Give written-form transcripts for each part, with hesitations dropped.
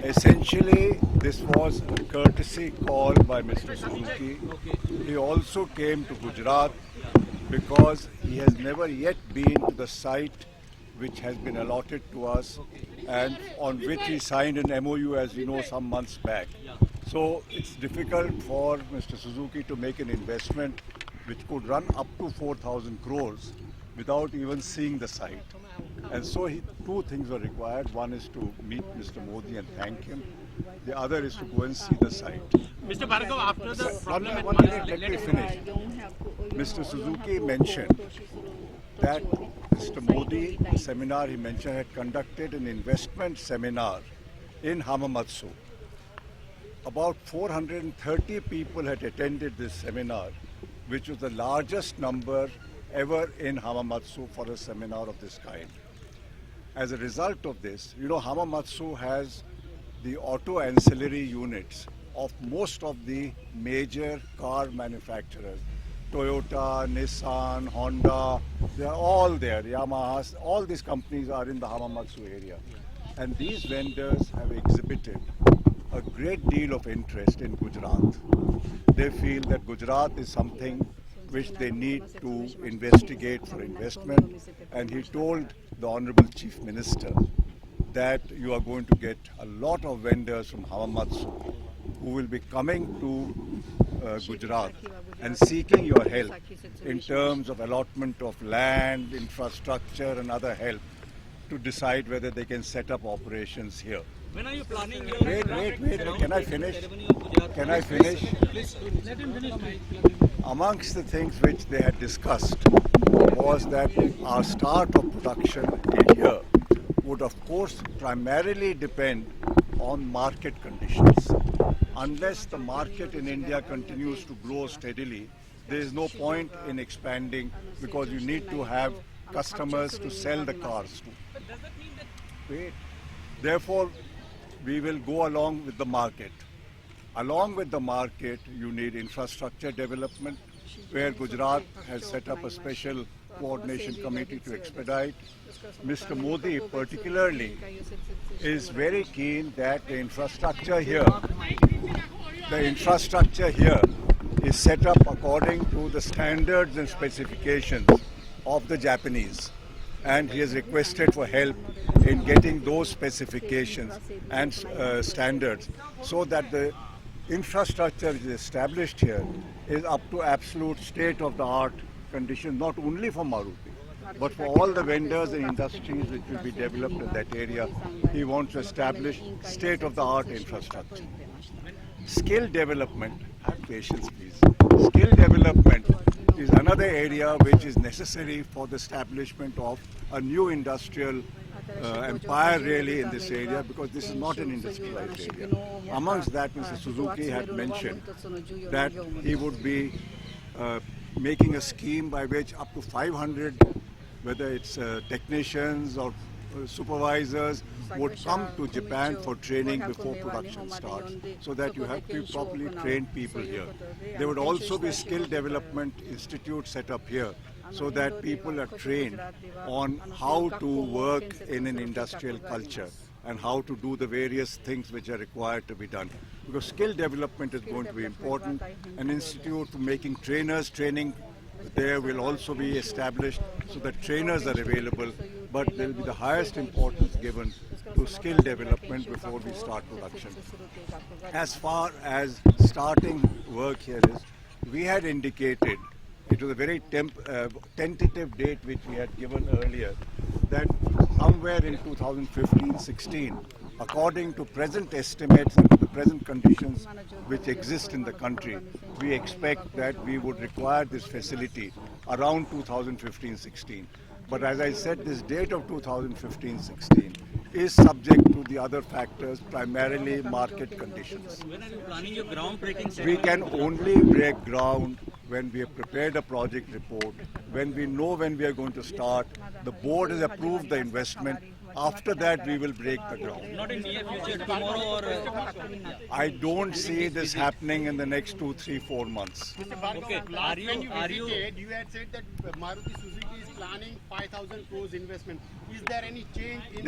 Essentially, this was a courtesy call by Mr. Suzuki. He also came to Gujarat because he has never yet been to the site which has been allotted to us and on which he signed an MOU, as you know, some months back. So it's difficult for Mr. Suzuki to make an investment which could run up to 4,000 crores without even seeing the site. And so two things were required. One is to meet Mr. Modi and thank him. The other is to go and see the site. Mr. Bhargava, after the problem One minute, let me finish. Mr. Suzuki mentioned that Mr. Modi, the seminar he mentioned, had conducted an investment seminar in Hamamatsu. About 430 people had attended this seminar, which was the largest number ever in Hamamatsu for a seminar of this kind. As a result of this, you know, Hamamatsu has the auto ancillary units of most of the major car manufacturers. Toyota, Nissan, Honda, they are all there. Yamaha, all these companies are in the Hamamatsu area. And these vendors have exhibited a great deal of interest in Gujarat. They feel that Gujarat is something which they need to investigate for investment. And he told the Honorable Chief Minister that you are going to get a lot of vendors from Hamamatsu who will be coming to Gujarat and seeking your help in terms of allotment of land, infrastructure and other help to decide whether they can set up operations here. When are you planning your... Wait. Can I finish? Can I finish? Let him finish. Amongst the things which they had discussed was that our start of production in here would of course primarily depend on market conditions. Unless the market in India continues to grow steadily, there is no point in expanding because you need to have customers to sell the cars to. Wait. Therefore, we will go along with the market. Along with the market, you need infrastructure development, where Gujarat has set up a special coordination committee to expedite. Mr. Modi particularly is very keen that the infrastructure here is set up according to the standards and specifications of the Japanese. And he has requested for help in getting those specifications and standards so that the infrastructure which is established here is up to absolute state-of-the-art condition, not only for Maruti, but for all the vendors and industries which will be developed in that area. He wants to establish state-of-the-art infrastructure. Skill development, have patience please, skill development is another area which is necessary for the establishment of a new industrial empire really in this area, because this is not an industrialized area. Amongst that, Mr. Suzuki had mentioned that he would be making a scheme by which up to 500, whether it's technicians or supervisors, would come to Japan for training before production starts, so that you have properly trained people here. There would also be skill development institute set up here, so that people are trained on how to work in an industrial culture and how to do the various things which are required to be done. Because skill development is going to be important. An institute for making trainers, training there will also be established so that trainers are available, but there will be the highest importance given to skill development before we start production. As far as starting work here is, we had indicated, it was a very tentative date which we had given earlier, that somewhere in 2015-16, according to present estimates and to the present conditions which exist in the country, we expect that we would require this facility around 2015-16. But as I said, this date of 2015-16 is subject to the other factors, primarily market conditions. When are you planning your groundbreaking? We can only break ground when we have prepared a project report, when we know when we are going to start, the board has approved the investment. After that, we will break the ground. Not in near future, tomorrow or... I don't see this happening in the next 2, 3, 4 months. Mr. Bhargava, Okay. last when you visited, you had said that Maruti Suzuki is planning 5,000 crores investment. Is there any change in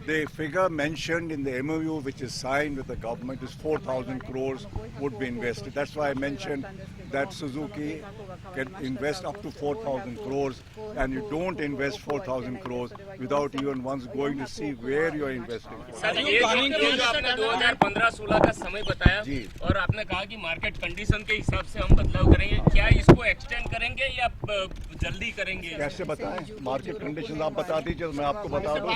The figure mentioned in the MOU which is signed with the government is 4,000 crores would be invested. That's why I mentioned that Suzuki can invest up to 4,000 crores, and you don't invest 4,000 crores without even once going to see where you're investing. Sir ये जो आपने 2015-16 का समय बताया जी। और आपने कहा कि मार्केट कंडीशन के हिसाब से हम बदलाव करेंगे, क्या इसको एक्सटेंड करेंगे या जल्दी करेंगे? कैसे बताएं? मार्केट कंडीशन आप बता दीजिए, मैं आपको बता दूं.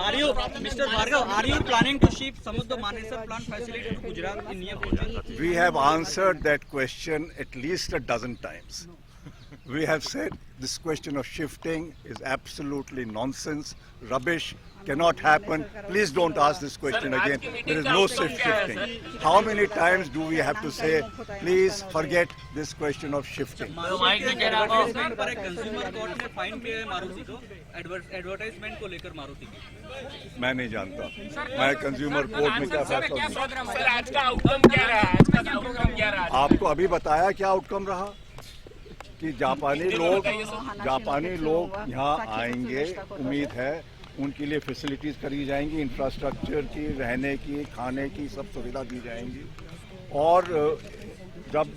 Are you, Mr. Bhargava, are you planning to shift some of the Manesar plant facility to Gujarat in near future? We have answered that question at least a dozen times. We have said this question of shifting is absolutely nonsense, rubbish, cannot happen. Please don't ask this question again. There is no shifting. How many times do we have to say, please forget this question of shifting? पर एक consumer court ने fine किया है मारुति को advertisement को लेकर मारुति की. मैं नहीं जानता. मैं कंज्यूमर कोर्ट में क्या फैसला दूं? सर आज का आउटकम क्या रहा? आज का आउटकम क्या रहा? आपको अभी बताया क्या आउटकम रहा कि जापानी लोग यहाँ आएंगे. उम्मीद है उनके लिए फैसिलिटीज करी जाएंगी, इंफ्रास्ट्रक्चर की, रहने की, खाने की सब सुविधा दी जाएंगी. और जब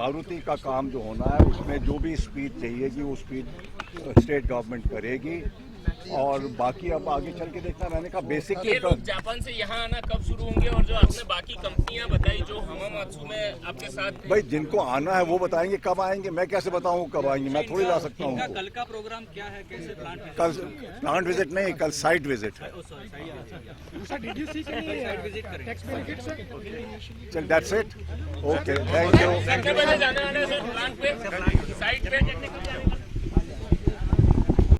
मारुति का काम जो होना है उसमें जो भी स्पीड चाहिएगी वो स्पीड स्टेट गवर्नमेंट करेगी. और बाकी अब आगे चल के देखना. मैंने कहा बेसिक ये लोग जापान से यहाँ आना कब शुरू होंगे और जो आपने बाकी कंपनियां बताई जो हमामात्सु में आपके साथ? भाई जिनको आना है वो बताएंगे कब आएंगे. मैं कैसे बताऊं कब आएंगे? मैं थोड़ी ला सकता हूँ. कल का प्रोग्राम क्या है? कैसे कल प्लांट विजिट नहीं, कल साइट विजिट है. चल that's it. Okay, thank you. कितने बजे जाना है सर प्लांट पे, साइट पे?